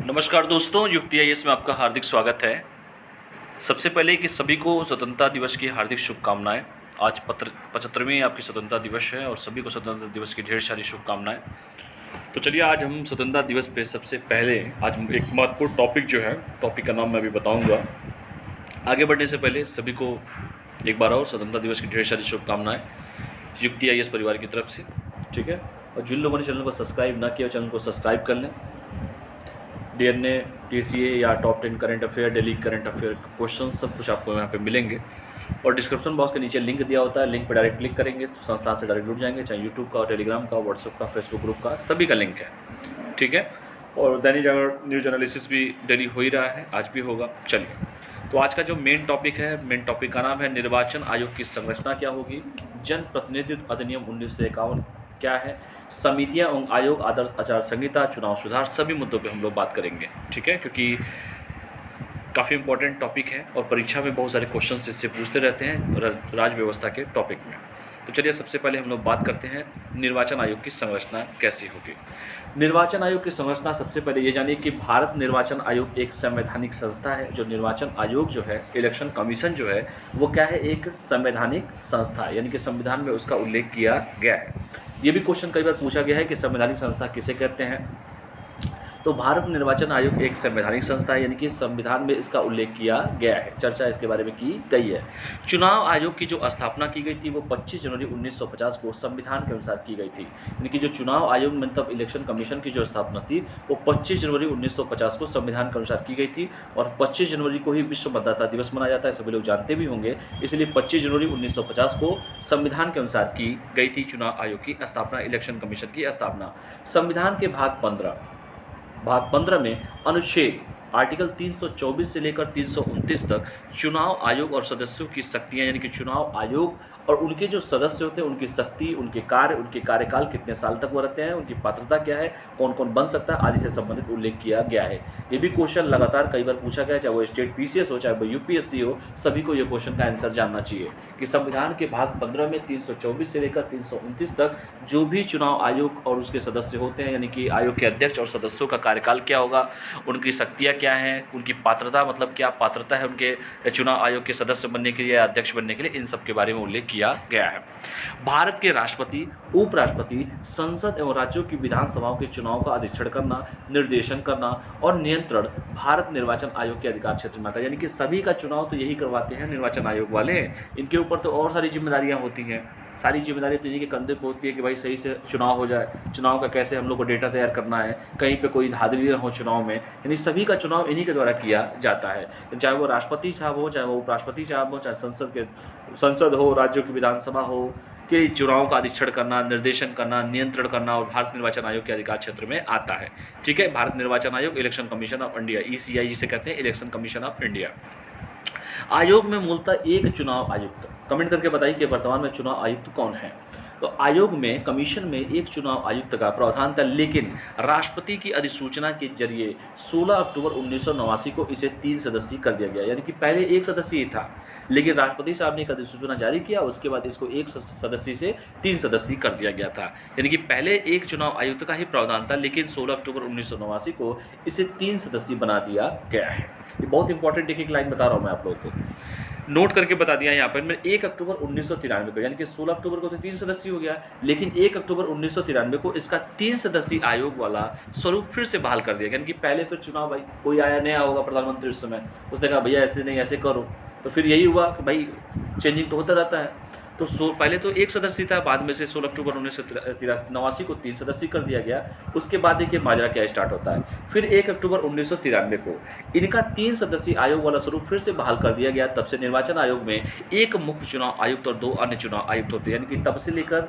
नमस्कार दोस्तों, युक्ति आईएएस में आपका हार्दिक स्वागत है। सबसे पहले कि सभी को स्वतंत्रता दिवस की हार्दिक शुभकामनाएं। आज 75वीं आपकी स्वतंत्रता दिवस है और सभी को स्वतंत्रता दिवस की ढेर सारी शुभकामनाएं। तो चलिए आज हम स्वतंत्रता दिवस पे सबसे पहले आज हम एक महत्वपूर्ण टॉपिक जो है, टॉपिक का नाम मैं अभी बताऊँगा। आगे बढ़ने से पहले सभी को एक बार और स्वतंत्रता दिवस की ढेर सारी शुभकामनाएँ युक्ति आईएएस परिवार की तरफ से, ठीक है। और जिन लोगों ने चैनल को सब्सक्राइब ना किया, चैनल को सब्सक्राइब कर लें। डीएनए, टीसीए या top 10 current affair, daily current affair question सब कुछ आपको यहाँ पे मिलेंगे। और डिस्क्रिप्शन बॉक्स के नीचे लिंक दिया होता है, लिंक पर डायरेक्ट क्लिक करेंगे तो संस्थान से डायरेक्ट जुड़ जाएंगे, चाहे यूट्यूब का, टेलीग्राम का, व्हाट्सएप का, फेसबुक ग्रुप का, सभी का लिंक है, ठीक है। और दैनिक जागरण न्यूज एनालिसिस भी डेली हो ही रहा है, आज भी होगा। चलिए, तो आज का जो मेन टॉपिक है, मेन टॉपिक का नाम है निर्वाचन आयोग की संरचना क्या होगी, जनप्रतिनिधित्व अधिनियम 1951 क्या है, समितियां एवं आयोग, आदर्श आचार संहिता, चुनाव सुधार, सभी मुद्दों पे हम लोग बात करेंगे, ठीक है। क्योंकि काफ़ी इंपॉर्टेंट टॉपिक है और परीक्षा में बहुत सारे क्वेश्चंस इससे पूछते रहते हैं राज व्यवस्था के टॉपिक में। तो चलिए सबसे पहले हम लोग बात करते हैं निर्वाचन आयोग की संरचना कैसी होगी। निर्वाचन आयोग की संरचना सबसे पहले ये जानिए कि भारत निर्वाचन आयोग एक संवैधानिक संस्था है। जो निर्वाचन आयोग जो है, इलेक्शन कमीशन जो है, वो क्या है, एक संवैधानिक संस्था है, यानी कि संविधान में उसका उल्लेख किया गया है। ये भी क्वेश्चन कई बार पूछा गया है कि संवैधानिक संस्था किसे कहते हैं। तो भारत निर्वाचन आयोग एक संवैधानिक संस्था है, यानी कि संविधान में इसका उल्लेख किया गया है, चर्चा इसके बारे में की गई है। चुनाव आयोग की जो स्थापना की गई थी वो 25 जनवरी 1950 को संविधान के अनुसार की गई थी। यानी कि जो चुनाव आयोग मतलब इलेक्शन कमीशन की जो स्थापना थी वो 25 जनवरी 1950 को संविधान के अनुसार की गई थी। और 25 जनवरी को ही विश्व मतदाता दिवस मनाया जाता है, सभी लोग जानते भी होंगे। इसलिए 25 जनवरी 1950 को संविधान के अनुसार की गई थी चुनाव आयोग की स्थापना, इलेक्शन कमीशन की स्थापना। संविधान के भाग 15 में अनुच्छेद आर्टिकल 324 से लेकर 329 तक चुनाव आयोग और सदस्यों की शक्तियां, यानी कि चुनाव आयोग और उनके जो सदस्य होते हैं उनकी शक्ति, उनके कार्य, उनके कार्यकाल कितने साल तक वो रहते हैं, उनकी पात्रता क्या है, कौन कौन बन सकता है आदि से संबंधित उल्लेख किया गया है। ये भी क्वेश्चन लगातार कई बार पूछा गया, चाहे वो स्टेट पीसीएस हो, चाहे वो यूपीएससी हो, सभी को ये क्वेश्चन का आंसर जानना चाहिए कि संविधान के भाग 15 में 324 से लेकर 329 तक जो भी चुनाव आयोग और उसके सदस्य होते हैं, यानी कि आयोग के अध्यक्ष और सदस्यों का कार्यकाल क्या होगा, उनकी शक्तियाँ क्या हैं, उनकी पात्रता मतलब क्या पात्रता है उनके चुनाव आयोग के सदस्य बनने के लिए या अध्यक्ष बनने के लिए, इन सब के बारे में उल्लेख किया गया है। भारत के राष्ट्रपति, उपराष्ट्रपति, संसद एवं राज्यों की विधानसभाओं के चुनाव का अधीक्षण करना, निर्देशन करना और नियंत्रण भारत निर्वाचन आयोग के अधिकार क्षेत्र में आता है। यानी कि सभी का चुनाव तो यही करवाते हैं निर्वाचन आयोग वाले, इनके ऊपर तो और सारी जिम्मेदारियां होती हैं। सारी जिम्मेदारी तो इन्हीं के कंधे पर होती है कि भाई सही से चुनाव हो जाए, चुनाव का कैसे हम लोग को डेटा तैयार करना है, कहीं पे कोई धांधली ना हो चुनाव में, यानी सभी का चुनाव इन्हीं के द्वारा किया जाता है। चाहे वो राष्ट्रपति साहब हो, चाहे वो उपराष्ट्रपति साहब हो, चाहे संसद हो, राज्यों की विधानसभा हो, के चुनाव का अधीक्षण करना, निर्देशन करना, नियंत्रण करना और भारत निर्वाचन आयोग के अधिकार क्षेत्र में आता है, ठीक है। भारत निर्वाचन आयोग, election commission of India, ECI जिसे कहते हैं, इलेक्शन कमीशन ऑफ इंडिया। आयोग में मूलतः एक चुनाव आयुक्त, कमेंट करके बताइए कि वर्तमान में चुनाव आयुक्त कौन है। तो आयोग में, कमीशन में एक चुनाव आयुक्त का प्रावधान था, लेकिन राष्ट्रपति की अधिसूचना के जरिए 16 अक्टूबर 1989 को इसे 3 सदस्यीय कर दिया गया। यानी कि पहले एक सदस्यीय था, लेकिन राष्ट्रपति साहब ने एक अधिसूचना जारी किया, उसके बाद इसको एक सदस्यीय से 3 सदस्यीय कर दिया गया था। यानी कि पहले एक चुनाव आयुक्त का ही प्रावधान था, लेकिन 16 अक्टूबर 1989 को इसे 3 सदस्यीय बना दिया गया है। ये बहुत इंपॉर्टेंट एक लाइन बता रहा हूँ मैं आप लोगों को, नोट करके बता दिया यहाँ पर। मैं 1 अक्टूबर 1993 को, यानी कि 16 अक्टूबर को तो 3 सदस्यीय हो गया, लेकिन 1 अक्टूबर 1993 को इसका 3 सदस्यीय आयोग वाला स्वरूप फिर से बहाल कर दिया। यानी कि पहले फिर चुनाव, भाई कोई आया नया होगा प्रधानमंत्री उस समय, उसने कहा भैया ऐसे नहीं ऐसे करो, तो फिर यही हुआ कि भाई चेंजिंग तो होता रहता है। तो पहले तो एक सदस्य था, बाद में से 16 अक्टूबर 1989 को 3 सदस्य कर दिया गया। उसके बाद देखिए माजरा क्या स्टार्ट होता है। फिर 1 अक्टूबर 1993 को इनका 3 सदस्यीय आयोग वाला स्वरूप फिर से बहाल कर दिया गया। तब से निर्वाचन आयोग में एक मुख्य चुनाव आयुक्त और 2 अन्य चुनाव आयुक्त होते हैं, यानी कि तब से लेकर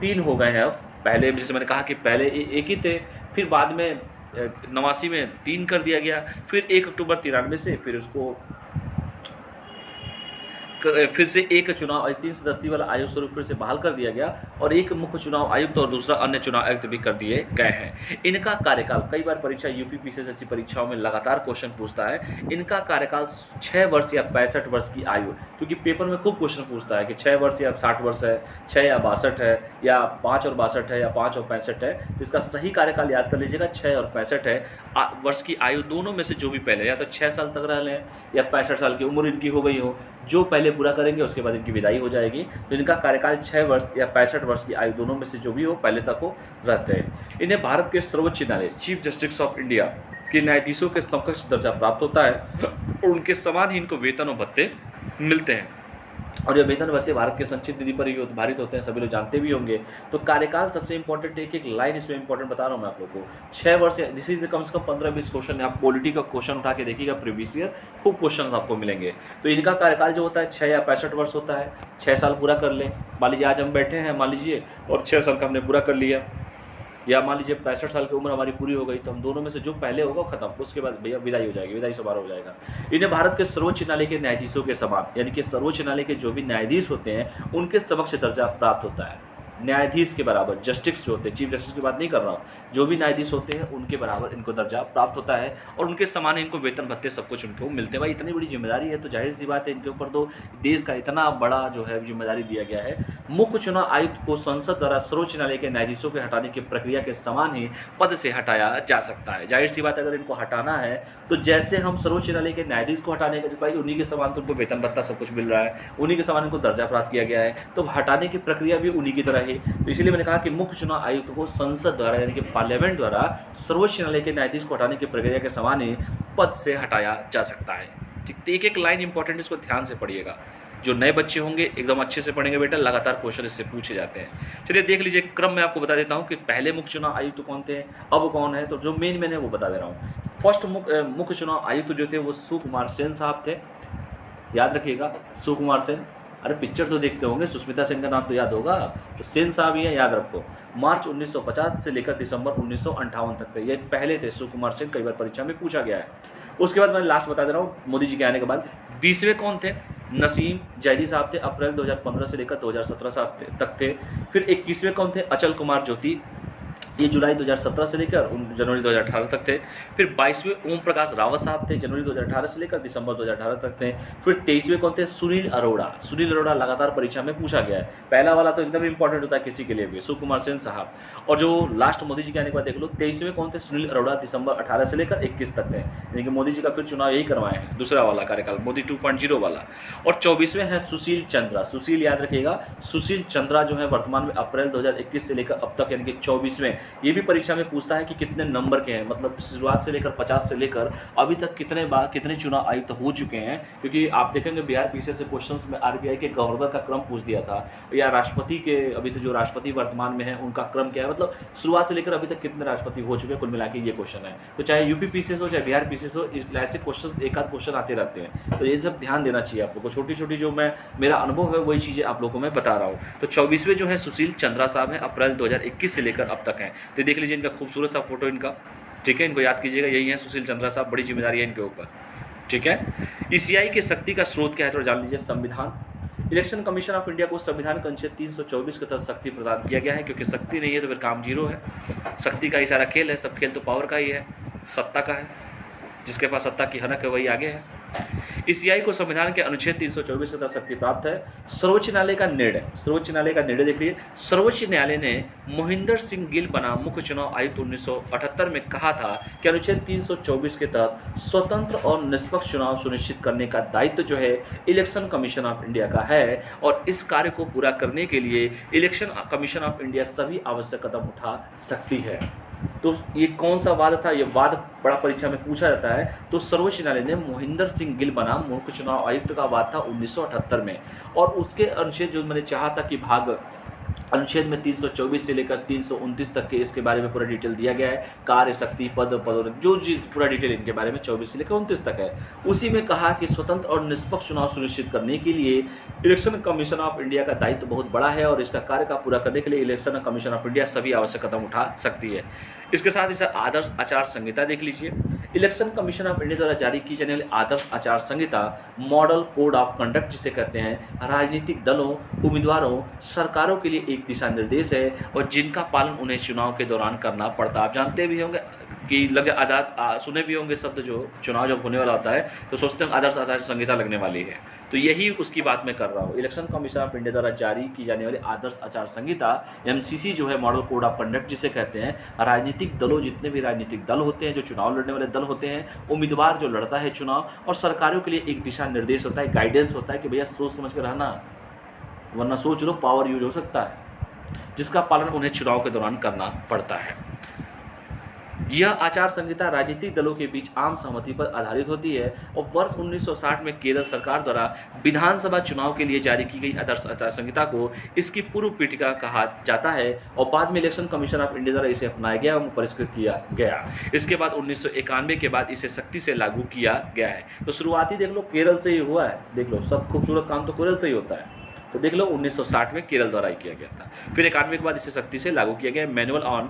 3 हो गए हैं। अब पहले जैसे मैंने कहा कि पहले एक ही थे, फिर बाद में 89 में 3 कर दिया गया, फिर 1 अक्टूबर 93 से फिर उसको फिर से एक चुनाव 3 सदस्यीय वाला आयोग स्वरूप फिर से बहाल कर दिया गया और एक मुख्य चुनाव आयुक्त और दूसरा अन्य चुनाव आयुक्त भी कर दिए गए हैं। इनका कार्यकाल, कई बार परीक्षा यूपीपीसीएस जैसी परीक्षाओं में लगातार क्वेश्चन पूछता है, इनका कार्यकाल 6 वर्ष या 65 वर्ष की आयु, क्योंकि पेपर में खूब क्वेश्चन पूछता है कि 6 वर्ष या 60 वर्ष है, 6 या 62 है, या 5 और 62 है, या 5 और 65 है। इसका सही कार्यकाल याद कर लीजिएगा, 6 और 65 है। वर्ष की आयु दोनों में से जो भी पहले, या तो 6 साल तक रह लें या 65 साल की उम्र इनकी हो गई हो, जो पहले पूरा करेंगे उसके बाद इनकी विदाई हो जाएगी। तो इनका कार्यकाल 6 वर्ष या 65 वर्ष की आयु दोनों में से जो भी हो पहले तक हो रहते हैं। इन्हें भारत के सर्वोच्च न्यायालय चीफ जस्टिस ऑफ इंडिया के न्यायाधीशों के समकक्ष दर्जा प्राप्त होता है और उनके समान ही इनको वेतन और भत्ते मिलते हैं। और ये वेतन भत्ते भारत के संचित निधि पर ही आधारित होते हैं, सभी लोग जानते भी होंगे। तो कार्यकाल सबसे इंपॉर्टेंट है, एक लाइन इसमें इंपॉर्टेंट बता रहा हूँ मैं आप लोग को। 6 वर्ष, दिस इज कम से कम 15-20 क्वेश्चन, आप पॉलिटी का क्वेश्चन उठा के देखिएगा प्रीवियस ईयर, खूब क्वेश्चन आपको मिलेंगे। तो इनका कार्यकाल जो होता है 6 या 65 वर्ष होता है। 6 साल पूरा कर लें, मान लीजिए आज हम बैठे हैं मान लीजिए, और 6 साल का हमने पूरा कर लिया, या मान लीजिए 65 साल की उम्र हमारी पूरी हो गई, तो हम दोनों में से जो पहले होगा खत्म, उसके बाद भैया विदाई हो जाएगी, विदाई समारोह हो जाएगा। इन्हें भारत के सर्वोच्च न्यायालय के न्यायाधीशों के समान, यानी कि सर्वोच्च न्यायालय के जो भी न्यायाधीश होते हैं उनके समक्ष दर्जा प्राप्त होता है। न्यायाधीश के बराबर, जस्टिस जो होते हैं, चीफ जस्टिस की बात नहीं कर रहा हूँ, जो भी न्यायाधीश होते हैं उनके बराबर इनको दर्जा प्राप्त होता है और उनके समान इनको वेतन भत्ते सब कुछ उनको मिलते हैं। भाई इतनी बड़ी जिम्मेदारी है तो जाहिर सी बात है इनके ऊपर तो देश का इतना बड़ा जो है जिम्मेदारी दिया गया है। मुख्य चुनाव आयुक्त को संसद द्वारा सर्वोच्च न्यायालय के न्यायाधीशों के हटाने की प्रक्रिया के समान ही पद से हटाया जा सकता है। जाहिर सी बात, अगर इनको हटाना है तो जैसे हम सर्वोच्च न्यायालय के न्यायाधीश को हटाने का, भाई उन्हीं के समान तो उनको वेतन भत्ता सब कुछ मिल रहा है, उन्हीं के समान इनको दर्जा प्राप्त किया गया है, तो हटाने की प्रक्रिया भी उन्हीं की तरह है। तो इसलिए मैंने कहा कि मुख्य चुनाव आयुक्त को संसद द्वारा, यानी कि पार्लियामेंट द्वारा सर्वोच्च न्यायालय के न्यायाधीश को हटाने की प्रक्रिया के समान ही पद से हटाया जा सकता है। ठीक, तो एक एक लाइन इंपॉर्टेंट, इसको ध्यान से पढ़िएगा। जो नए बच्चे होंगे एकदम अच्छे से पढ़ेंगे बेटा, लगातार क्वेश्चन इससे पूछे जाते हैं। चलिए देख लीजिए, क्रम में आपको बता देता हूँ कि पहले मुख्य चुनाव आयुक्त कौन थे, अब कौन है। तो जो मेन है वो बता दे रहा हूँ। फर्स्ट मुख्य चुनाव आयुक्त जो थे वो सुकुमार सेन साहब थे, याद रखिएगा सुकुमार सेन। अरे पिक्चर तो देखते होंगे, सुष्मिता सेन का नाम तो याद होगा, तो सेन साहब ही है, याद रखो। मार्च 1950 से लेकर दिसंबर 1958 तक थे, ये पहले थे सुकुमार सेन, कई बार परीक्षा में पूछा गया है। उसके बाद मैं लास्ट बता दे रहा हूँ, मोदी जी के आने के बाद 20वें कौन थे, नसीम जैदी साहब थे, अप्रैल 2015 से लेकर 2017 तक थे। फिर 21वें कौन थे, अचल कुमार ज्योति, ये जुलाई 2017 से लेकर जनवरी 2018 तक थे। फिर 22वें ओम प्रकाश रावत साहब थे, जनवरी 2018 से लेकर दिसंबर 2018 तक थे। फिर 23वें कौन थे, सुनील अरोड़ा। सुनील अरोड़ा लगातार परीक्षा में पूछा गया है, पहला वाला तो एकदम इंपॉर्टेंट होता है किसी के लिए भी, सुकुमार सेन साहब। और जो लास्ट मोदी जी के आने के बाद देख लो, 23वें कौन थे, सुनील अरोड़ा, दिसंबर 18 से लेकर 21 तक थे, यानी कि मोदी जी का फिर चुनाव यही करवाए हैं, दूसरा वाला कार्यकाल, मोदी 2.0 वाला। और 24वें हैं सुशील चंद्रा, सुशील याद रखिएगा, सुशील चंद्रा जो है वर्तमान में अप्रैल 2021 से लेकर अब तक, यानी कि 24वें। ये भी परीक्षा में पूछता है कि कितने नंबर के हैं, मतलब शुरुआत से लेकर 50 से लेकर अभी तक कितने चुनाव आयुक्त हो चुके हैं। क्योंकि आप देखेंगे बिहार पीसीएस से क्वेश्चंस में आरबीआई के गवर्नर का क्रम पूछ दिया था, या राष्ट्रपति के, अभी तो जो राष्ट्रपति वर्तमान में है उनका क्रम क्या है, मतलब शुरुआत से लेकर अभी तक कितने राष्ट्रपति हो चुके हैं, कुल मिला के ये क्वेश्चन है। तो चाहे यूपी पीसीएस हो चाहे बिहार पीसीएस हो, ऐसे क्वेश्चन एक आध क्वेश्चन आते रहते हैं, तो ये सब ध्यान देना चाहिए आप लोग को। छोटी छोटी जो मेरा अनुभव है वही चीज़ें आप लोगों को मैं बता रहा हूँ। तो 24वें जो है सुशील चंद्रा साहब हैं, अप्रैल 2021 से लेकर अब तक हैं। तो देख लीजिए इनका खूबसूरत सा फोटो इनका, ठीक है, इनको याद कीजिएगा, यही है सुशील चंद्रा साहब, बड़ी जिम्मेदारी है इनके ऊपर, ठीक है। ईसीआई की शक्ति का स्रोत क्या है तो जान लीजिए, संविधान। इलेक्शन कमीशन ऑफ इंडिया को संविधान के अनुच्छेद 324 के तहत शक्ति प्रदान किया गया है, क्योंकि शक्ति नहीं है तो फिर काम जीरो है। शक्ति का ही सारा खेल है, सब खेल तो पावर का ही है, सत्ता का है, जिसके पास सत्ता की हनक है वही आगे है। ईसीआई को संविधान के अनुच्छेद 324 के तहत शक्ति प्राप्त है। सर्वोच्च न्यायालय का निर्णय, सर्वोच्च न्यायालय का निर्णय देखिए, सर्वोच्च न्यायालय ने मोहिंदर सिंह गिल बनाम मुख्य चुनाव आयुक्त 1978 में कहा था कि अनुच्छेद 324 के तहत स्वतंत्र और निष्पक्ष चुनाव सुनिश्चित करने का दायित्व जो है इलेक्शन कमीशन ऑफ इंडिया का है, और इस कार्य को पूरा करने के लिए इलेक्शन कमीशन ऑफ इंडिया सभी आवश्यक कदम उठा सकती है। तो ये कौन सा वाद था, ये वाद बड़ा परीक्षा में पूछा जाता है। तो सर्वोच्च न्यायालय ने मोहिंदर सिंह गिल बनाम मुख्य चुनाव आयुक्त का वाद था 1978 में, और उसके अनुच्छेद जो मैंने चाहा था कि भाग अनुच्छेद में 324 से लेकर 329 तक के इसके बारे में पूरा डिटेल दिया गया है, कार्य शक्ति पदोन्नति जो चीज़ पूरा डिटेल इनके बारे में 24 से लेकर 29 तक है। उसी में कहा कि स्वतंत्र और निष्पक्ष चुनाव सुनिश्चित करने के लिए इलेक्शन कमीशन ऑफ इंडिया का दायित्व बहुत बड़ा है, और इसका कार्य का पूरा करने के लिए इलेक्शन कमीशन ऑफ इंडिया सभी आवश्यक कदम उठा सकती है। इसके साथ ही आदर्श आचार संहिता देख लीजिए। इलेक्शन कमीशन ऑफ इंडिया द्वारा जारी की जाने वाली आदर्श आचार संहिता, मॉडल कोड ऑफ कंडक्ट जिसे कहते हैं, राजनीतिक दलों, उम्मीदवारों, सरकारों के लिए एक दिशा निर्देश है और जिनका पालन उन्हें चुनाव के दौरान करना पड़ता है। आप जानते भी होंगे कि लगे आदात सुने भी होंगे शब्द, जो चुनाव जब होने वाला होता है तो सोचते हैं आदर्श आचार संहिता लगने वाली है, तो यही उसकी बात मैं कर रहा हूँ। इलेक्शन कमीशन ऑफ इंडिया द्वारा जारी की जाने वाली आदर्श आचार संहिता एमसीसी जो है, मॉडल कोड ऑफ कंडक्ट जिसे कहते हैं, राजनीतिक दलों, जितने भी राजनीतिक दल होते हैं, जो चुनाव लड़ने वाले दल होते हैं, उम्मीदवार जो लड़ता है चुनाव, और सरकारों के लिए एक दिशा निर्देश होता है, गाइडेंस होता है कि भैया सोच समझ कर रहना, वरना सोच लो पावर यूज हो सकता है, जिसका पालन उन्हें चुनाव के दौरान करना पड़ता है। यह आचार संहिता राजनीतिक दलों के बीच आम सहमति पर आधारित होती है और वर्ष 1960 में केरल सरकार द्वारा विधानसभा चुनाव के लिए जारी की गई आदर्श आचार संहिता को इसकी पूर्व पीठिका कहा जाता है और बाद में इलेक्शन कमीशन ऑफ इंडिया द्वारा इसे अपनाया गया और परिष्कृत किया गया। इसके बाद 1991 के बाद इसे सख्ती से लागू किया गया है। तो शुरुआती देख लो केरल से ही हुआ है, देख लो सब खूबसूरत काम तो केरल से ही होता है। तो देख लो 1960 में केरल द्वारा ही किया गया था, फिर 91 के बाद इसे सख्ती से लागू किया गया। मैनुअल ऑन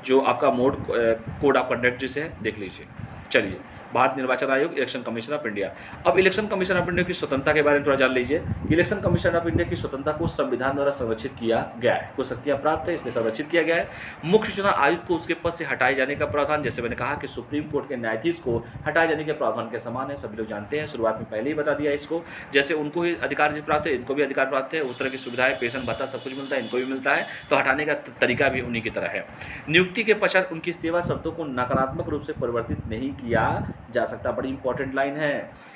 जो आपका मोड कोड ऑफ कंडक्ट जिसे है, देख लीजिए। चलिए, भारत निर्वाचन आयोग, इलेक्शन कमीशन ऑफ इंडिया। अब इलेक्शन कमीशन ऑफ इंडिया की स्वतंत्रता के बारे में थोड़ा जान लीजिए। इलेक्शन कमीशन ऑफ इंडिया की स्वतंत्रता को संविधान द्वारा संरक्षित किया गया है, कुछ शक्तियां प्राप्त है इसलिए संरक्षित किया गया है। मुख्य चुनाव आयुक्त को उसके पद से हटाए जाने का प्रावधान, जैसे मैंने कहा कि सुप्रीम कोर्ट के न्यायाधीश को हटाए जाने के प्रावधान के समान है, सभी लोग जानते हैं, शुरुआत में पहले ही बता दिया इसको। जैसे उनको ही अधिकार प्राप्त है, इनको भी अधिकार प्राप्त है, उस तरह की सुविधाएं, पेंशन भत्ता सब कुछ मिलता है, इनको भी मिलता है, तो हटाने का तरीका भी उन्हीं की तरह है। नियुक्ति के पश्चात उनकी सेवा शर्तों को नकारात्मक रूप से परिवर्तित नहीं किया जा सकता। बड़ी इंपॉर्टेंट लाइन है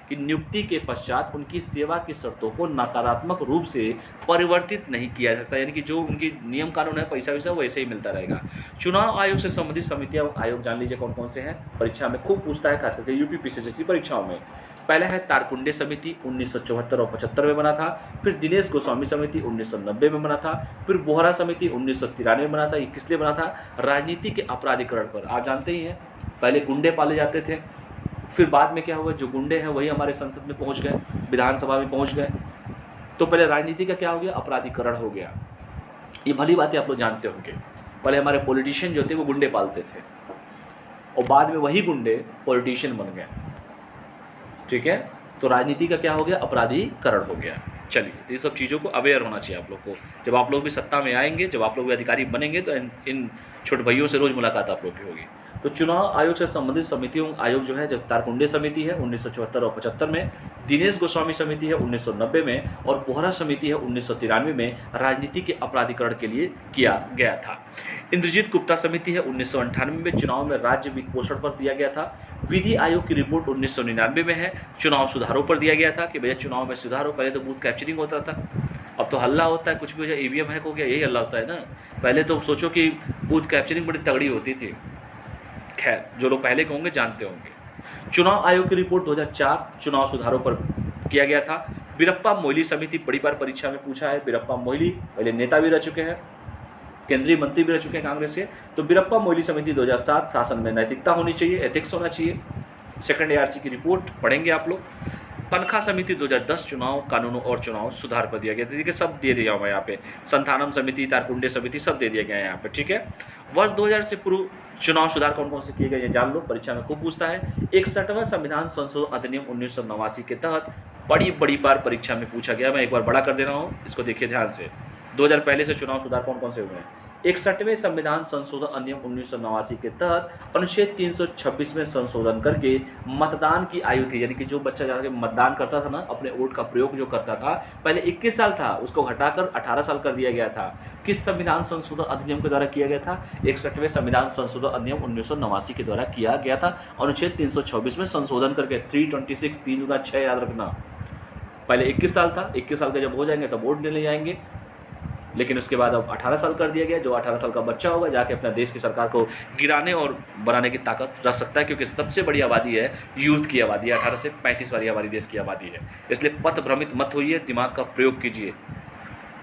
कि नियुक्ति के पश्चात उनकी सेवा की शर्तों को नकारात्मक रूप से परिवर्तित नहीं किया जा सकता, यानी कि जो उनकी नियम कानून है, पैसा वैसा वैसे ही मिलता रहेगा। चुनाव आयोग से संबंधित समितियां, आयोग जान लीजिए कौन कौन से हैं, परीक्षा में खूब पूछता है, खास करके यूपी पीसी जैसी परीक्षाओं में। पहला है तारकुंडे समिति, 1974 और 75 में बना था। फिर दिनेश गोस्वामी समिति 1990 में बना था। फिर बोहरा समिति 1993 में बना था। ये किस लिए बना था? राजनीति के अपराधीकरण पर। आप जानते ही हैं पहले गुंडे पाले जाते थे, फिर बाद में क्या हुआ, जो गुंडे हैं वही हमारे संसद में पहुंच गए, विधानसभा में पहुंच गए, तो पहले राजनीति का क्या हो गया, अपराधीकरण हो गया। ये भली बातें आप लोग जानते होंगे। पहले हमारे पॉलिटिशियन जो थे वो गुंडे पालते थे और बाद में वही गुंडे पॉलिटिशियन बन गए, ठीक है। तो राजनीति का क्या हो गया, अपराधीकरण हो गया। चलिए, तो ये सब चीज़ों को अवेयर होना चाहिए आप लोग को। जब आप लोग भी सत्ता में आएंगे, जब आप लोग भी अधिकारी बनेंगे, तो इन छोटे भाइयों से रोज़ मुलाकात आप लोग की होगी। तो चुनाव आयोग से संबंधित समितियों आयोग जो है, जब तारकुंडे समिति है 1974 और 75 में, दिनेश गोस्वामी समिति है 1990 में और बोहरा समिति है 1993 में राजनीति के अपराधीकरण के लिए किया गया था। इंद्रजीत गुप्ता समिति है 1998 में, चुनाव में राज्य वित्त पोषण पर दिया गया था। विधि आयोग की रिपोर्ट 1999 में है, चुनाव सुधारों पर दिया गया था कि भैया चुनाव में सुधार हो। पहले तो बूथ कैप्चरिंग होता था, अब तो हल्ला होता है, कुछ भी हो जाए, ईवीएम हैक हो गया, यही हल्ला होता है ना। पहले तो सोचो कि बूथ कैप्चरिंग बड़ी तगड़ी होती थी। खैर, जो लोग पहले के होंगे जानते होंगे। चुनाव आयोग की रिपोर्ट 2004 चुनाव सुधारों पर किया गया था। वीरप्पा मोइली समिति बड़ी बार परीक्षा में पूछा है। वीरप्पा मोइली पहले नेता भी रह चुके हैं, केंद्रीय मंत्री भी रह चुके हैं कांग्रेस से। तो वीरप्पा मोइली समिति 2007, शासन में नैतिकता होनी चाहिए, एथिक्स होना चाहिए। सेकंड ARC की रिपोर्ट पढ़ेंगे आप लोग। तनखा समिति 2010 चुनाव कानूनों और चुनाव सुधार पर दिया गया था, ठीक है, सब दे दिया हुआ यहाँ पे। संथानम समिति, तारकुंडे समिति, सब दे दिया गया है यहाँ पे, ठीक है। वर्ष 2000 से पूर्व चुनाव सुधार कौन कौन से किए गए ये जान लो, परीक्षा में खूब पूछता है। 61वां संविधान संशोधन अधिनियम 1989 के तहत बड़ी बार परीक्षा में पूछा गया। मैं एक बार बड़ा कर दे रहा हूँ, इसको देखिए ध्यान से। 2000 पहले से चुनाव सुधार कौन कौन से हुए हैं? 61वें संविधान संशोधन अधिनियम 1989 के तहत अनुच्छेद 326 में संशोधन करके मतदान की आयु थी, यानी कि जो बच्चा जाकर मतदान करता था ना, अपने वोट का प्रयोग जो करता था, पहले 21 साल था, उसको घटाकर 18 साल कर दिया गया था। किस संविधान संशोधन अधिनियम के द्वारा किया गया था? 61वें संविधान संशोधन अधिनियम 1989 के द्वारा किया गया था। अनुच्छेद 326 में संशोधन करके 326 3 गुना 6 याद रखना। पहले 21 साल था, 21 साल के जब हो जाएंगे तब वोट देने जाएंगे, लेकिन उसके बाद अब 18 साल कर दिया गया। जो 18 साल का बच्चा होगा जाके अपना देश की सरकार को गिराने और बनाने की ताकत रख सकता है, क्योंकि सबसे बड़ी आबादी है यूथ की आबादी है, 18 से 35 वाली हमारी देश की आबादी है। इसलिए पथ भ्रमित मत होइए, दिमाग का प्रयोग कीजिए,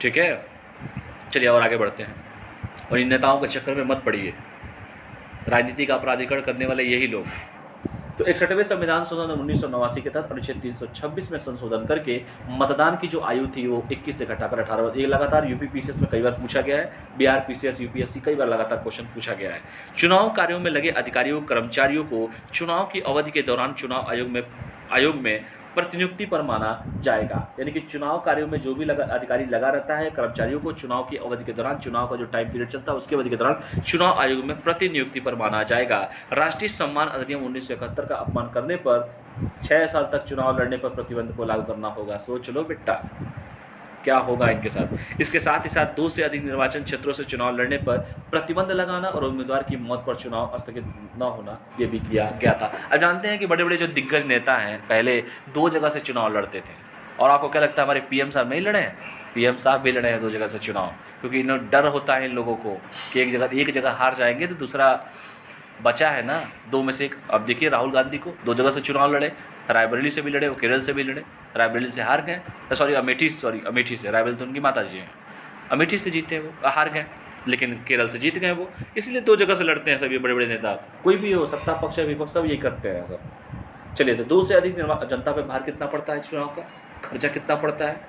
ठीक है। चलिए और आगे बढ़ते हैं, और इन नेताओं के चक्कर में मत पड़िए। राजनीति का अपराधीकरण करने वाले यही लोग। तो 61वें संविधान संशोधन 1989 के तहत अनुच्छेद 326 में संशोधन करके मतदान की जो आयु थी वो 21 से घटाकर 18। ये लगातार यूपी पीसीएस में कई बार पूछा गया है, बिहार पीसीएस यूपीएससी कई बार लगातार क्वेश्चन पूछा गया है। चुनाव कार्यों में लगे अधिकारियों कर्मचारियों को चुनाव की अवधि के दौरान चुनाव आयोग में प्रतिनियुक्ति पर माना जाएगा। यानी कि चुनाव कार्यों में जो भी अधिकारी लगा रहता है, कर्मचारियों को चुनाव की अवधि के दौरान, चुनाव का जो टाइम पीरियड चलता है उसकी अवधि के दौरान चुनाव आयोग में प्रतिनियुक्ति पर माना जाएगा। राष्ट्रीय सम्मान अधिनियम 1971 का अपमान करने पर 6 साल तक चुनाव लड़ने पर प्रतिबंध को लागू करना होगा। सोच लो बेटा क्या होगा इनके साथ। इसके साथ ही साथ 2 से अधिक निर्वाचन क्षेत्रों से चुनाव लड़ने पर प्रतिबंध लगाना और उम्मीदवार की मौत पर चुनाव स्थगित न होना, ये भी किया गया था। अब जानते हैं कि बड़े बड़े जो दिग्गज नेता हैं पहले 2 जगह से चुनाव लड़ते थे, और आपको क्या लगता है हमारे पीएम साहब नहीं लड़े हैं? पीएम साहब भी लड़े हैं 2 जगह से चुनाव, क्योंकि इन्हें डर होता है इन लोगों को कि एक जगह हार जाएंगे तो दूसरा बचा है ना, 2 में से 1। अब देखिए राहुल गांधी को 2 जगह से चुनाव लड़े, रायबरेली से भी लड़े, वो केरल से भी लड़े, रायबरेली से हार गए, अमेठी से, रायबरेली तो उनकी माता जी हैं, अमेठी से जीते वो, हार गए, लेकिन केरल से जीत गए वो। इसलिए 2 जगह से लड़ते हैं सभी बड़े बड़े नेता, कोई भी हो, सत्ता पक्ष है विपक्ष, सब यही करते हैं सब। चलिए, तो 2 से अधिक जनता पर भार कितना पड़ता है चुनाव का, खर्चा कितना पड़ता है,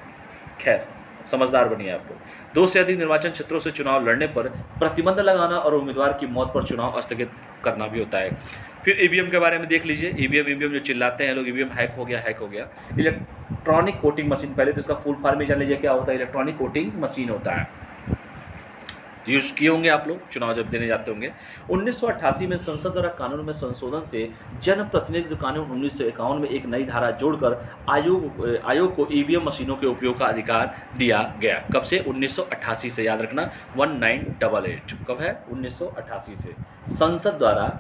खैर समझदार बनिए आप लोग। 2 से अधिक निर्वाचन क्षेत्रों से चुनाव लड़ने पर प्रतिबंध लगाना और उम्मीदवार की मौत पर चुनाव स्थगित करना भी होता है। फिर ईवीएम के बारे में देख लीजिए। ईवीएम जो चिल्लाते हैं लोग, ईवीएम हैक हो गया। इलेक्ट्रॉनिक वोटिंग मशीन, पहले तो इसका फुल फॉर्म ही जान लीजिए क्या होता है। इलेक्ट्रॉनिक वोटिंग मशीन होता है, यूज किए होंगे आप लोग चुनाव जब देने जाते होंगे। 1988 में संसद द्वारा कानून में संशोधन से जनप्रतिनिधित्व कानून 1951 में एक नई धारा जोड़कर आयोग को ईवीएम मशीनों के उपयोग का अधिकार दिया गया। कब से? 1988 से, याद रखना 1988। कब है? 1988 से। संसद द्वारा,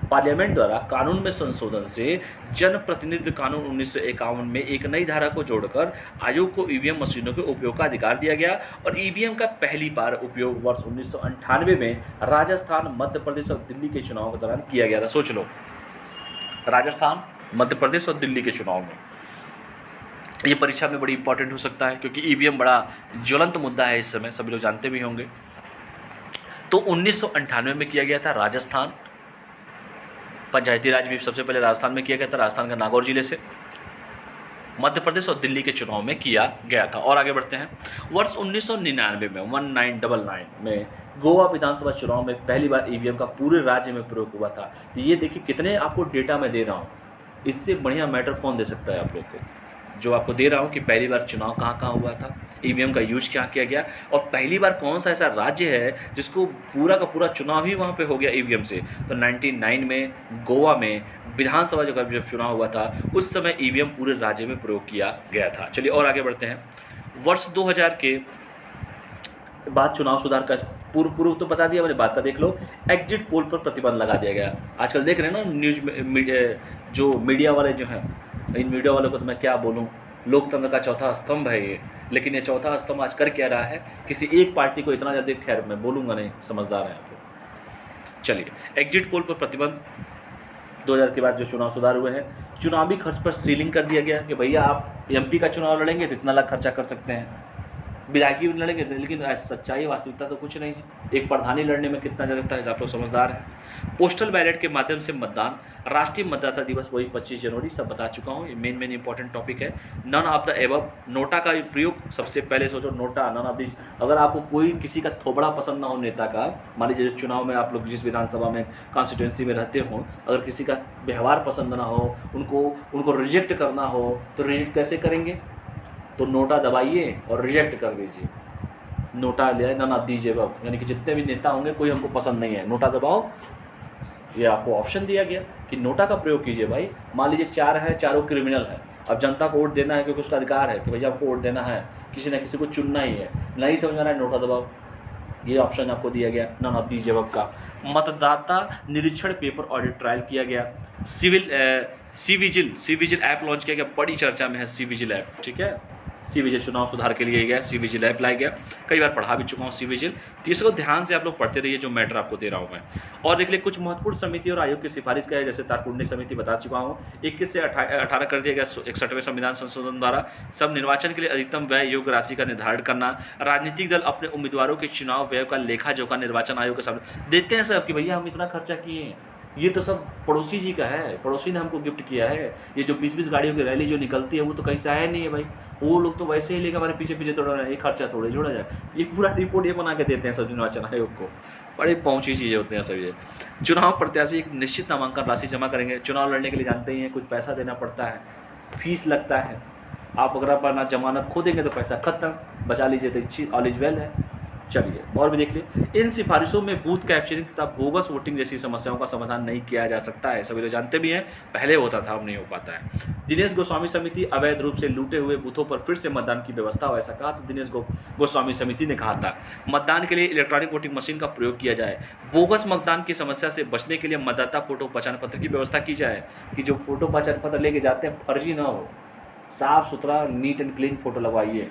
पार्लियामेंट द्वारा कानून में संशोधन से जनप्रतिनिधित्व कानून 1951 में एक नई धारा को जोड़कर आयोग को ईवीएम मशीनों के उपयोग का अधिकार दिया गया और ईवीएम का पहली बार उपयोग वर्ष 1998 में राजस्थान, मध्य प्रदेश और दिल्ली के चुनाव के दौरान किया गया था। सोच लो, राजस्थान, मध्य प्रदेश और दिल्ली के चुनाव में। ये परीक्षा में बड़ी इंपॉर्टेंट हो सकता है क्योंकि ईवीएम बड़ा ज्वलंत मुद्दा है इस समय, सभी लोग जानते भी होंगे। तो 1998 में किया गया था राजस्थान, पंचायती राज भी सबसे पहले राजस्थान में किया गया था, राजस्थान का नागौर जिले से। मध्य प्रदेश और दिल्ली के चुनाव में किया गया था। और आगे बढ़ते हैं। वर्ष 1999 में 1999 में गोवा विधानसभा चुनाव में पहली बार ईवीएम का पूरे राज्य में प्रयोग हुआ था। तो ये देखिए कितने आपको डेटा मैं दे रहा हूँ, इससे बढ़िया मैटर कौन दे सकता है आप लोग को, जो आपको दे रहा हूँ कि पहली बार चुनाव कहाँ हुआ था, ईवीएम का यूज क्या किया गया, और पहली बार कौन सा ऐसा राज्य है जिसको पूरा का पूरा चुनाव ही वहाँ पे हो गया ईवीएम से। तो 99 में गोवा में विधानसभा जब चुनाव हुआ था उस समय ईवीएम पूरे राज्य में प्रयोग किया गया था। चलिए और आगे बढ़ते हैं। वर्ष 2000 के बाद चुनाव सुधार का पूर्व तो बता दिया मैंने, बात का देख लो। एग्जिट पोल पर प्रतिबंध लगा दिया गया। आजकल देख रहे हैं ना न्यूज में जो मीडिया वाले जो हैं, इन मीडिया वालों को तो मैं क्या बोलूँ, लोकतंत्र का चौथा स्तंभ है ये, लेकिन ये चौथा स्तंभ आज कर क्या रहा है, किसी एक पार्टी को इतना ज़्यादा, खैर मैं बोलूँगा नहीं, समझदार हैं आप लोग। चलिए, एग्जिट पोल पर प्रतिबंध 2000 के बाद जो चुनाव सुधार हुए हैं। चुनावी खर्च पर सीलिंग कर दिया गया कि भैया आप एमपी का चुनाव लड़ेंगे तो इतना लाख खर्चा कर सकते हैं, विधायकी भी लड़ेंगे, लेकिन सच्चाई वास्तविकता तो कुछ नहीं है। एक प्रधानी लड़ने में कितना लगता है, आप लोग समझदार हैं। पोस्टल बैलेट के माध्यम से मतदान, राष्ट्रीय मतदाता दिवस वही 25 जनवरी, सब बता चुका हूँ, ये मेन इंपॉर्टेंट टॉपिक है। None of the above, NOTA का प्रयोग, सबसे पहले सोचो नोटा, नन ऑफ द। अगर आपको कोई किसी का थोबड़ा पसंद ना हो नेता का, मान लीजिए चुनाव में आप लोग जिस विधानसभा में कॉन्स्टिट्यूंसी में रहते हो, अगर किसी का व्यवहार पसंद ना हो, उनको रिजेक्ट करना हो, तो रिजेक्ट कैसे करेंगे? तो नोटा दबाइए और रिजेक्ट कर दीजिए, नोटा ले आए, नन ऑफ दीजिए। यानी कि जितने भी नेता होंगे कोई हमको पसंद नहीं है, नोटा दबाओ। ये आपको ऑप्शन दिया गया कि नोटा का प्रयोग कीजिए भाई। मान लीजिए 4 है, चारों क्रिमिनल है, अब जनता को वोट देना है क्योंकि उसका अधिकार है कि भैया आपको वोट देना है, किसी न किसी को चुनना ही है, नहीं समझ आ रहा है नोटा दबाओ। ये ऑप्शन आपको दिया गया नन ऑफ दीजिए का। मतदाता निरीक्षण पेपर ऑडिट ट्रायल किया गया। सी विजिल ऐप लॉन्च किया गया, बड़ी चर्चा में है सी विजिल ऐप, ठीक है। सी विजिल चुनाव सुधार के लिए गया, सी विजिल ऐप लाया गया, कई बार पढ़ा भी चुका हूँ सी विजिल। तो इसको ध्यान से आप लोग पढ़ते रहिए जो मैटर आपको दे रहा हूँ मैं। और देख लिए कुछ महत्वपूर्ण समिति और आयोग की सिफारिश क्या है, जैसे तारकुंडी समिति बता चुका हूँ, 21 से 18 कर दिया गया 61वें संविधान संशोधन द्वारा। सब निर्वाचन के लिए अधिकतम व्यय योग्य राशि का निर्धारण करना। राजनीतिक दल अपने उम्मीदवारों के चुनाव व्यय का लेखा जोखा निर्वाचन आयोग के सामने देते हैं सब कि भैया हम इतना खर्चा किए, ये तो सब पड़ोसी जी का है, पड़ोसी ने हमको गिफ्ट किया है। ये जो 20-20 गाड़ियों की रैली जो निकलती है वो तो कहीं से आया नहीं है भाई, वो लोग तो वैसे ही लेकर हमारे पीछे पीछे दौड़ रहे हैं, ये खर्चा थोड़े जोड़ा जाए। ये पूरा रिपोर्ट ये बना के देते हैं सब निर्वाचन आयोग को। बड़ी पहुँची चीज़ें होती हैं सब ये। चुनाव प्रत्याशी एक निश्चित नामांकन राशि जमा करेंगे। चुनाव लड़ने के लिए जानते ही हैं कुछ पैसा देना पड़ता है, फीस लगता है। आप अगर अपना जमानत खो देंगे तो पैसा खत्म, बचा लीजिए तो ऑल इज वेल है। चलिए और भी देख लिए। इन सिफारिशों में बूथ कैप्चरिंग तथा बोगस वोटिंग जैसी समस्याओं का समाधान नहीं किया जा सकता है। सभी लोग जानते भी हैं, पहले होता था, अब नहीं हो पाता है। दिनेश गोस्वामी समिति अवैध रूप से लूटे हुए बूथों पर फिर से मतदान की व्यवस्था हो, ऐसा कहा तो दिनेश गोस्वामी समिति ने कहा था। मतदान के लिए इलेक्ट्रॉनिक वोटिंग मशीन का प्रयोग किया जाए। बोगस मतदान की समस्या से बचने के लिए मतदाता फोटो पहचान पत्र की व्यवस्था की जाए, कि जो फोटो पहचान पत्र लेके जाते हैं फर्जी ना हो, साफ सुथरा नीट एंड क्लीन फोटो लगवाइए,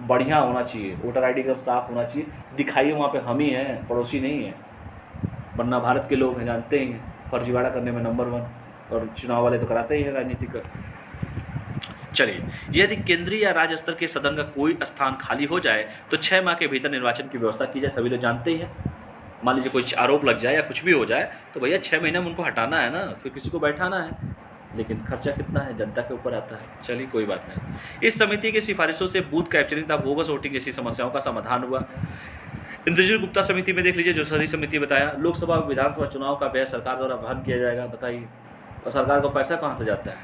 बढ़िया होना चाहिए, वोटर आईडी एकदम साफ होना चाहिए, दिखाइए वहाँ पे हम ही हैं, पड़ोसी नहीं है। वरना भारत के लोग हैं, जानते ही हैं, फर्जीवाड़ा करने में नंबर 1, और चुनाव वाले तो कराते ही हैं राजनीतिक। चलिए, यदि केंद्रीय या राज्य स्तर के सदन का कोई स्थान खाली हो जाए तो 6 माह के भीतर निर्वाचन की व्यवस्था की जाए। सभी लोग जानते ही हैं, मान लीजिए कोई आरोप लग जाए या कुछ भी हो जाए तो भैया 6 महीने में उनको हटाना है ना, फिर किसी को बैठाना है, लेकिन खर्चा कितना है जनता के ऊपर आता है। चलिए कोई बात नहीं। इस समिति की सिफारिशों से बूथ कैप्चरिंग तथा बोगस वोटिंग जैसी समस्याओं का समाधान हुआ। इंद्रजीत गुप्ता समिति में देख लीजिए, जो सारी समिति बताया, लोकसभा विधानसभा चुनाव का व्यय सरकार द्वारा वहन किया जाएगा। बताइए, और सरकार को पैसा कहाँ से जाता है?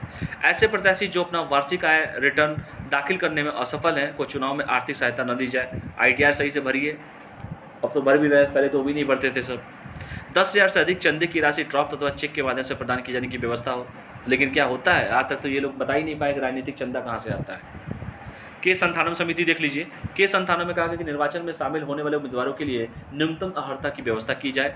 ऐसे प्रत्याशी जो अपना वार्षिक आय रिटर्न दाखिल करने में असफल हैं को चुनाव में आर्थिक सहायता न दी जाए। ITR सही से भरिए, अब तो भर भी रहे, पहले तो वो भी नहीं भरते थे सब। 10,000 से अधिक चंदे की राशि ड्रॉप अथवा चेक के माध्यम से प्रदान की जाने की व्यवस्था हो। लेकिन क्या होता है, आज तक तो ये लोग बता ही नहीं पाए कि राजनीतिक चंदा कहाँ से आता है। केस संथानम समिति देख लीजिए। केस संथानम में कहा गया कि निर्वाचन में शामिल होने वाले उम्मीदवारों के लिए न्यूनतम अर्हता की व्यवस्था की जाए।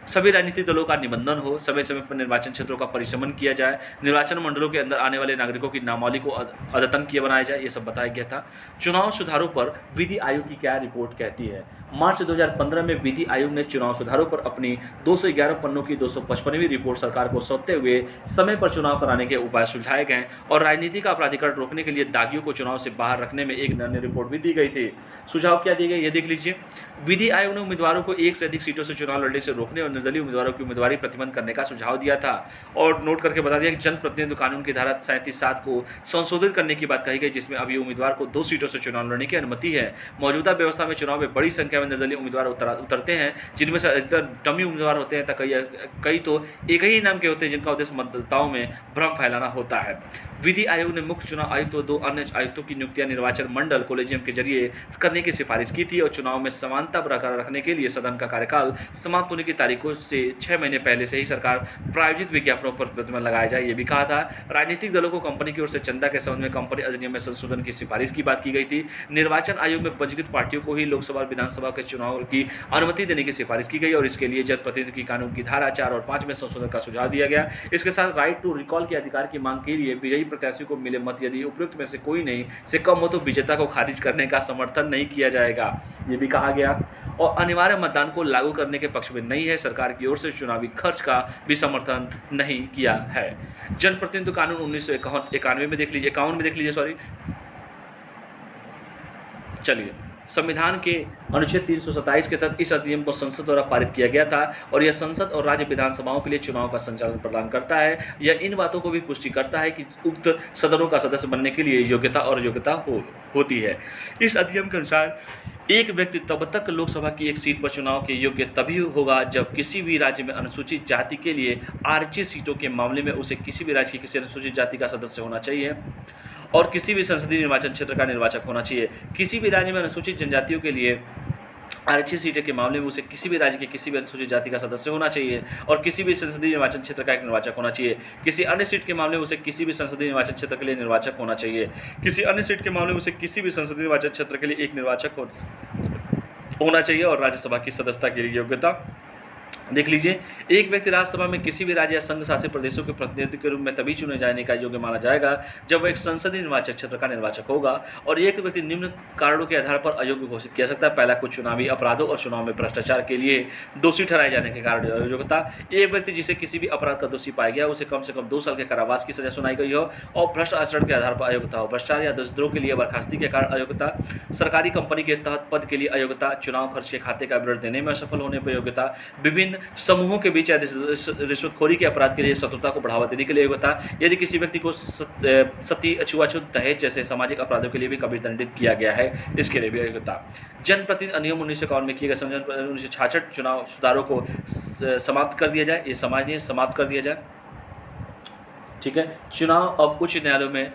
सभी राजनीतिक दलों का निबंधन हो, समय समय पर निर्वाचन क्षेत्रों का परिशमन किया जाए, निर्वाचन मंडलों के अंदर आने वाले नागरिकों की नामावली को अद्यतन किया बनाया जाए, ये सब बताया गया था। चुनाव सुधारों पर विधि आयोग की क्या रिपोर्ट कहती है? मार्च 2015 में विधि आयोग ने चुनाव सुधारों पर अपनी 211 पन्नों की 255वीं रिपोर्ट सरकार को सौंपते हुए समय पर चुनाव कराने के उपाय सुझाए गए और राजनीति का अपराधीकरण रोकने के लिए दागियों को चुनाव से बाहर रखने में एक अन्य रिपोर्ट भी दी गई थी। सुझाव क्या दिए गए ये देख लीजिए। विधि आयोग ने उम्मीदवारों को एक से अधिक सीटों से चुनाव लड़ने से रोकने और निर्दलीय उम्मीदवारों की उम्मीदवारी प्रतिबंध करने का सुझाव दिया था और नोट करके बता दिया कि जनप्रतिनिधित्व कानून की धारा 37(7) को संशोधित करने की बात कही गई, जिसमें अभी उम्मीदवार को 2 सीटों से चुनाव लड़ने की अनुमति है। मौजूदा व्यवस्था में चुनाव में बड़ी संख्या में निर्दलीय उम्मीदवार उतरते हैं, जिनमें से अधिकतर डमी उम्मीदवार होते हैं, कई तो एक ही नाम के होते हैं, जिनका उद्देश्य मतदाताओं में भ्रम फैलाना होता है। विधि आयोग ने मुख्य चुनाव आयुक्त और 2 अन्य आयुक्तों की नियुक्तियां निर्वाचन मंडल कोलेजियम के जरिए करने की सिफारिश की थी और चुनाव में समानता बरकरार रखने के लिए सदन का कार्यकाल समाप्त होने की तारीखों से 6 महीने पहले से ही सरकार प्रायोजित विज्ञापनों पर प्रतिबंध लगाया जाए, ये भी कहा था। राजनीतिक दलों को कंपनी की ओर से चंदा के संबंध में कंपनी अधिनियम में संशोधन की सिफारिश की बात की गई थी। निर्वाचन आयोग में पंजीकृत पार्टियों को ही लोकसभा और विधानसभा के चुनाव की अनुमति देने की सिफारिश की गई और इसके लिए जनप्रतिनिधि की कानून की धारा 4 और 5 में संशोधन का सुझाव दिया गया। इसके साथ राइट टू रिकॉल के अधिकार की मांग के लिए विजयी प्रत्याशी को मिले मत यदि उपयुक्त में से कोई नहीं से कम हो तो विजेता को खारिज करने का समर्थन नहीं किया जाएगा, ये भी कहा गया। और अनिवार्य मतदान को लागू करने के पक्ष में नहीं है, सरकार की ओर से चुनावी खर्च का भी समर्थन नहीं किया है। जनप्रतिनिधित्व कानून 1991 में देख लीजिए, 51 में देख लीजिए, सॉरी। चलिए, संविधान के अनुच्छेद 327 के तहत इस अधिनियम को संसद द्वारा पारित किया गया था और यह संसद और राज्य विधानसभाओं के लिए चुनाव का संचालन प्रदान करता है। यह इन बातों को भी पुष्टि करता है कि उक्त सदनों का सदस्य बनने के लिए योग्यता और योग्यता होती है। इस अधिनियम के अनुसार एक व्यक्ति तब तक लोकसभा की एक सीट पर चुनाव के योग्य तभी होगा जब किसी भी राज्य में अनुसूचित जाति के लिए आरक्षित सीटों के मामले में उसे किसी भी राज्य की किसी अनुसूचित जाति का सदस्य होना चाहिए और किसी भी संसदीय निर्वाचन क्षेत्र का निर्वाचक होना चाहिए। किसी भी राज्य में अनुसूचित जनजातियों के लिए आरक्षित सीटों के मामले में उसे किसी भी राज्य के किसी भी अनुसूचित जाति का सदस्य होना चाहिए और किसी भी संसदीय निर्वाचन क्षेत्र का एक निर्वाचक होना चाहिए। किसी अन्य सीट के मामले में उसे किसी भी संसदीय निर्वाचन क्षेत्र के लिए निर्वाचक होना चाहिए। किसी अन्य सीट के मामले में उसे किसी भी संसदीय निर्वाचन क्षेत्र के लिए एक निर्वाचक होना चाहिए और राज्यसभा की सदस्यता के लिए योग्यता देख लीजिए। एक व्यक्ति राज्यसभा में किसी भी राज्य या संघ शासित प्रदेशों के प्रतिनिधि के रूप में तभी चुने जाने का योग्य माना जाएगा जब वह एक संसदीय निर्वाचन क्षेत्र का निर्वाचक होगा और एक व्यक्ति निम्न कारणों के आधार पर अयोग्य घोषित किया सकता है। पहला, कुछ चुनावी अपराधों और चुनाव में भ्रष्टाचार के लिए दोषी ठहराए जाने के कारण अयोग्यता। एक व्यक्ति जिसे किसी भी अपराध का दोषी पाया गया उसे कम से कम 2 साल के कारावास की सजा सुनाई गई हो और भ्रष्ट आचरण के आधार पर अयोग्यता हो। भ्रष्टाचार या देशद्रोह के लिए बर्खास्ती के कारण अयोग्यता। सरकारी कंपनी के तहत पद के लिए अयोग्यता। चुनाव खर्च के खाते का विवरण देने में असफल होने पर योग्यता। विभिन्न विभिन्न समूहों के बीच रिश्वतखोरी के अपराध के लिए शत्रुता को बढ़ावा देने के लिए होता है। यदि किसी व्यक्ति को सती, छुआछूत, दहेज जैसे सामाजिक अपराधों के लिए भी कभी दंडित किया गया है, इसके लिए भी होता। जनप्रतिनिधि अधिनियम 1951 में किए गए 1966 चुनाव सुधारों को समाप्त कर दिया जाए, ये समाज समाप्त कर दिया जाए। ठीक है, चुनाव अब उच्च न्यायालयों में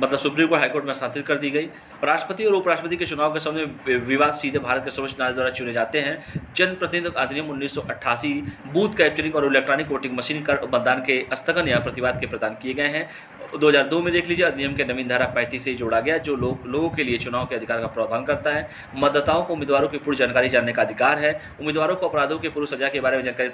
मतलब सुप्रीम कोर्ट, हाईकोर्ट में स्थानांतरित कर दी गई। राष्ट्रपति और उपराष्ट्रपति के चुनाव के समय विवाद सीधे भारत के सर्वोच्च न्यायालय द्वारा चुने जाते हैं। जनप्रतिनिधि अधिनियम 1988 बूथ कैप्चरिंग और इलेक्ट्रॉनिक वोटिंग मशीन कर मतदान के स्थगन या प्रतिवाद के प्रदान किए गए हैं। 2002 में देख लीजिए, अधिनियम के नवीन धारा 35 से जोड़ा गया, जो लोगों के लिए चुनाव के अधिकार का प्रावधान करता है। मतदाताओं को उम्मीदवारों की पूरी जानकारी जानने का अधिकार है। उम्मीदवारों को अपराधों के पूर्व सजा के बारे में जानकारी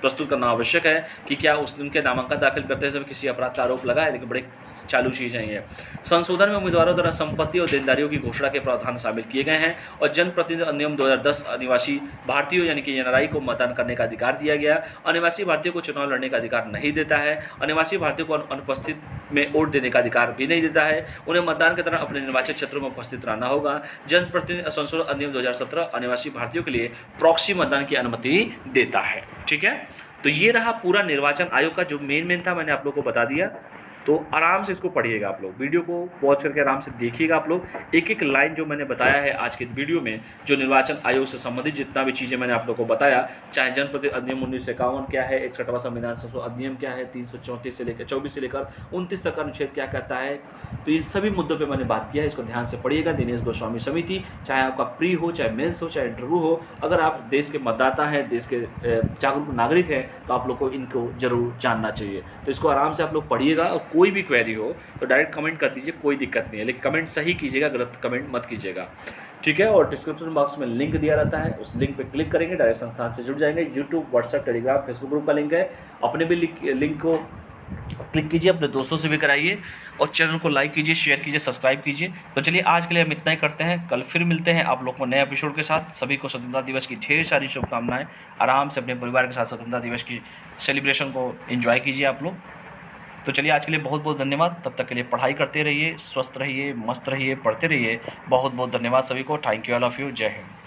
प्रस्तुत करना आवश्यक है कि क्या उनके नामांकन दाखिल करते समय किसी अपराध का आरोप लगा है, लेकिन बड़े चालू चीज़ें हैं। संशोधन में उम्मीदवारों द्वारा संपत्ति और देनदारियों की घोषणा के प्रावधान शामिल किए गए हैं। और जनप्रतिनिधि अधिनियम 2010 अनिवासी भारतीयों यानी कि एनआरआई को मतदान करने का अधिकार दिया गया। अनिवासी भारतीयों को चुनाव लड़ने का अधिकार नहीं देता है। अनिवासी भारतीयों को अनुपस्थित में वोट देने का अधिकार भी नहीं देता है। उन्हें मतदान के दौरान अपने निर्वाचन क्षेत्रों में उपस्थित रहना होगा। जनप्रतिनिधि संशोधन अधिनियम 2017 अनिवासी भारतीयों के लिए प्रॉक्सी मतदान की अनुमति देता है। ठीक है, तो ये रहा पूरा निर्वाचन आयोग का जो मेन था, मैंने आप लोगों को बता दिया। तो आराम से इसको पढ़िएगा आप लोग, वीडियो को पॉज करके आराम से देखिएगा आप लोग। एक एक लाइन जो मैंने बताया है आज के वीडियो में, जो निर्वाचन आयोग से संबंधित जितना भी चीज़ें मैंने आप लोगों को बताया, चाहे जनप्रतिनिधि अधिनियम 1951 क्या है, 61वां संविधान संशोधन अधिनियम क्या है, 334 से लेकर 24 से लेकर 29 तक का अनुच्छेद क्या कहता है, तो इस सभी मुद्दों पर मैंने बात किया है। इसको ध्यान से पढ़िएगा। दिनेश गोस्वामी समिति, चाहे आपका प्री हो, चाहे मेंस हो, चाहे इंटरव्यू हो, अगर आप देश के मतदाता हैं, देश के जागरूक नागरिक हैं, तो आप लोग को इनको जरूर जानना चाहिए। तो इसको आराम से आप लोग पढ़िएगा। और कोई भी क्वेरी हो तो डायरेक्ट कमेंट कर दीजिए, कोई दिक्कत नहीं है, लेकिन कमेंट सही कीजिएगा, गलत कमेंट मत कीजिएगा। ठीक है, और डिस्क्रिप्शन बॉक्स में लिंक दिया रहता है, उस लिंक पे क्लिक करेंगे, डायरेक्ट संस्थान से जुड़ जाएंगे। YouTube, WhatsApp, Telegram, Facebook group का लिंक है। अपने भी लिंक को क्लिक कीजिए, अपने दोस्तों से भी कराइए, और चैनल को लाइक कीजिए, शेयर कीजिए, सब्सक्राइब कीजिए। तो चलिए आज के लिए हम इतना ही करते हैं, कल फिर मिलते हैं आप लोग को नए एपिसोड के साथ। सभी को स्वतंत्रता दिवस की ढेर सारी शुभकामनाएं। आराम से अपने परिवार के साथ स्वतंत्रता दिवस की सेलिब्रेशन को एंजॉय कीजिए आप लोग। तो चलिए आज के लिए बहुत बहुत धन्यवाद। तब तक के लिए पढ़ाई करते रहिए, स्वस्थ रहिए, मस्त रहिए, पढ़ते रहिए। बहुत बहुत धन्यवाद सभी को। Thank you all of you. जय हिंद।